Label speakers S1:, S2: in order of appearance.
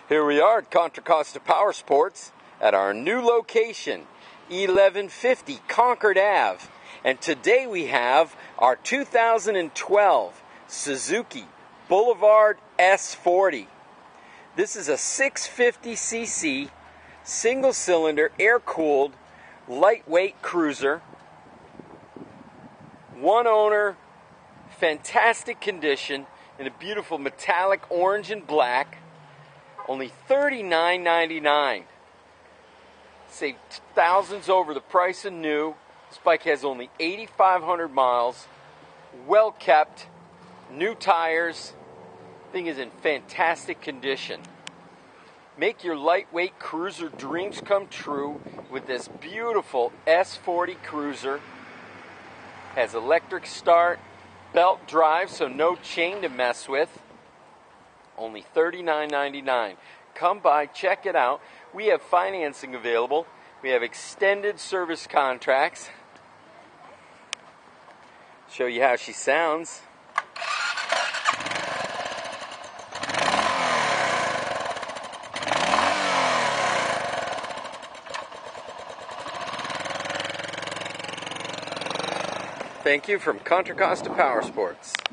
S1: Here we are at Contra Costa Powersports at our new location, 1150 Concord Ave. And today we have our 2012 Suzuki Boulevard S40. This is a 650cc, single-cylinder, air-cooled, lightweight cruiser. One owner, fantastic condition, in a beautiful metallic orange and black. Only $39.99. Save thousands over the price of new. This bike has only 8,500 miles. Well kept. New tires. Thing is in fantastic condition. Make your lightweight cruiser dreams come true with this beautiful S40 cruiser. Has electric start, belt drive, so no chain to mess with. Only $39.99. Come by, check it out. We have financing available. We have extended service contracts. Show you how she sounds. Thank you from Contra Costa Powersports.